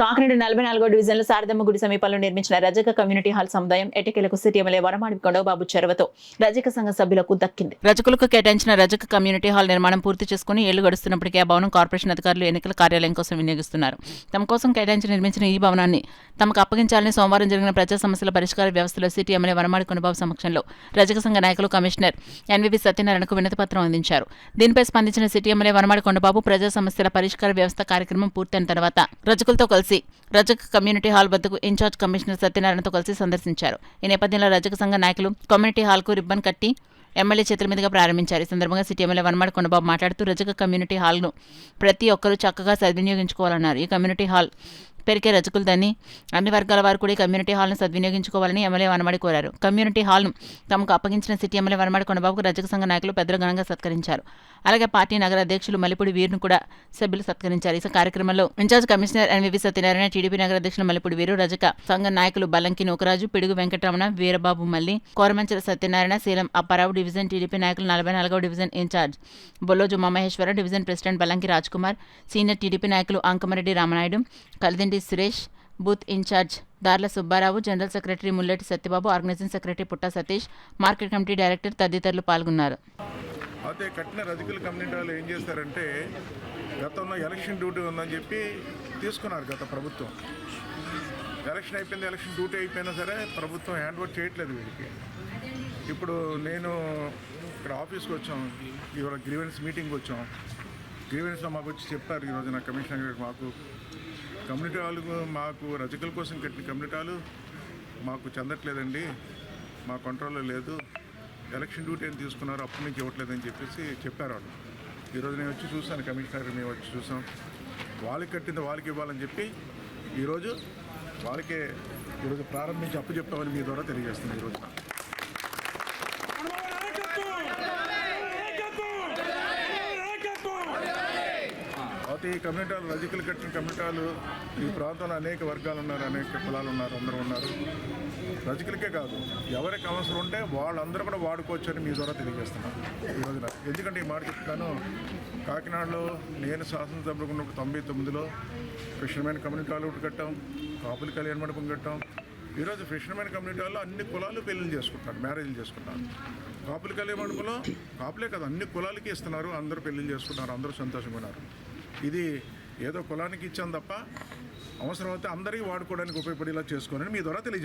కాకినాడ 44వ డివిజన్లో శారదమ్మ గుడి సమీపంలో నిర్మించిన రజక కమ్యూనిటీ హాల్ సముదాయం ఎటకేలకు సిటీ ఎమ్మెల్యే వరమాడి కొండబాబు చొరవతో రజక సంఘ సభ్యులకు దక్కింది. రజకులకు కేటాయించిన రజక కమ్యూనిటీ హాల్ నిర్మాణం పూర్తి చేసుకుని ఏళ్లు గడుస్తున్నప్పటికీ ఆ భవనం కార్పొరేషన్ అధికారులు ఎన్నికల కార్యాలయం కోసం వినియోగిస్తున్నారు. తమ కోసం కేటాయించి నిర్మించిన ఈ భవనాన్ని తమకు అప్పగించాలని సోమవారం జరిగిన ప్రజా సమస్యల పరిష్కార వ్యవస్థలో సిటీ ఎమ్మెల్యే వరమాడి కొండబాబు సమక్షంలో రజక సంఘ నాయకులు కమిషనర్ ఎన్వివి సత్యనారాయణకు వినతి పత్రం అందించారు. దీనిపై స్పందించిన సిటీ ఎమ్మెల్యే వరమాడి కొండబాబు ప్రజా సమస్యల పరిష్కార వ్యవస్థ కార్యక్రమం పూర్తయిన తర్వాత రజకులతో కలిసి రజక కమ్యూనిటీ హాల్ వద్దకు ఇన్ఛార్జ్ కమిషనర్ సత్యనారాయణతో కలిసి సందర్శించారు. ఈ నేపథ్యంలో రజక సంఘ నాయకులు కమ్యూనిటీ హాల్ కు రిబ్బన్ కట్టి ఎమ్మెల్యే చేతుల మీదుగా ప్రారంభించారు. ఈ సందర్భంగా సిటీ ఎమ్మెల్యే వనమాడి కొండబాబు మాట్లాడుతూ రజక కమ్యూనిటీ హాల్ను ప్రతి ఒక్కరూ చక్కగా సద్వినియోగించుకోవాలన్నారు. ఈ కమ్యూనిటీ హాల్ పెరిగే రజకులదని అన్ని వర్గాల వారు కూడా ఈ కమ్యూనిటీ హాల్ను సద్వినియోగించుకోవాలని ఎమ్మెల్యే వనమాడి కోరారు. కమ్యూనిటీ హాల్ను తమకు అప్పగించిన సిటీ ఎమ్మెల్యే వనమాడి కొండబాబుకు రజక సంఘ నాయకులు పెద్దలు ఘనంగా సత్కరించారు. అలాగే పార్టీ నగర అధ్యక్షులు మల్లిపూడి వీరును కూడా సభ్యులు సత్కరించారు. ఈ కార్యక్రమంలో incharge commissioner NVV Satyanarayana, TDP నగర అధ్యక్షులు మల్లిపూడి వీరు, రజక సంఘ నాయకులు బల్లంకి నూకరాజు, పిడుగు వెంకటరమణ, వీరబాబు మల్లి, కోరమంచల సత్యనారాయణ, శీలం అప్పారావు, డివిజన్ టీడీపీ నాయకులు 44వ division incharge Bolloju Umamaheswara, division president Ballanki Rajkumar, senior TDP నాయకులు Ankamareddy Ramanaidu, Kalidindi Suresh, booth incharge Darla Subbarao, general secretary Mulleti Satyababu, organizing secretary Putta Satish, market committee director తదితరులు పాల్గొన్నారు. అయితే కట్టిన రజకుల కమ్యూనిటీ వాళ్ళు ఏం చేస్తారంటే గతంలో ఎలక్షన్ డ్యూటీ ఉందని చెప్పి తీసుకున్నారు గత ప్రభుత్వం. ఎలక్షన్ అయిపోయింది, ఎలక్షన్ డ్యూటీ అయిపోయినా సరే ప్రభుత్వం హ్యాండ్ ఓవర్ చేయట్లేదు వీడికి. ఇప్పుడు నేను ఇక్కడ ఆఫీస్కి వచ్చాం, ఇవాళ గ్రీవెన్స్ మీటింగ్కి వచ్చాం. గ్రీవెన్స్లో మాకు వచ్చి చెప్పారు ఈరోజు నా కమిషనర్ గారు, మాకు కమ్యూనిటీ వాళ్ళు మాకు రజకుల కోసం కట్టిన కమ్యూనిటీ వాళ్ళు మాకు చెందట్లేదండి, మా కంట్రోల్లో లేదు, ఎలక్షన్ డ్యూటీ అని తీసుకున్నారు, అప్పటి నుంచి ఇవ్వట్లేదని చెప్పేసి చెప్పారు వాళ్ళు. ఈరోజు నేను వచ్చి చూసాను, కమిషనర్ మేము వచ్చి చూసాం, వాళ్ళకి కట్టింది వాళ్ళకి ఇవ్వాలని చెప్పి ఈరోజు వాళ్ళకే ఈరోజు ప్రారంభించి అప్పు చెప్తామని మీ ద్వారా తెలియజేస్తున్నాను. ఈరోజు అయితే ఈ కమ్యూనిటీలు రజకులు కట్టిన కమ్యూనిటీలు ఈ ప్రాంతంలో అనేక వర్గాలు ఉన్నారు, అనేక కులాలు ఉన్నారు, అందరూ ఉన్నారు. రజకులకే కాదు, ఎవరికి అవసరం ఉంటే వాళ్ళందరూ కూడా వాడుకోవచ్చు అని మీ ద్వారా తెలియజేస్తున్నాను ఈ రోజున. ఎందుకంటే ఈ మాట చెప్తాను, కాకినాడలో నేను శాసనసభ్యులు ఉన్నప్పుడు 99లో ఫిషర్మెన్ కమ్యూనిటీ హాల్ ఒకటి కట్టాం, కాపుల కళ్యాణ మండపం కట్టాం. ఈరోజు ఫిషర్మెన్ కమ్యూనిటీ హాల్లో అన్ని కులాలు పెళ్ళిళ్ళు చేసుకుంటున్నారు, మ్యారేజ్లు చేసుకుంటున్నారు. కాపుల కళ్యాణ మండపంలో కాపులే కాదు అన్ని కులాలకి ఇస్తున్నారు, అందరూ పెళ్ళిళ్ళు చేసుకుంటున్నారు, అందరూ సంతోషంగా ఉన్నారు. ఇది ఏదో కులానికి ఇచ్చాం తప్ప అవసరమైతే అందరికీ వాడుకోవడానికి ఉపయోగపడేలా చేసుకోవాలని మీ ద్వారా తెలియజేస్తాను.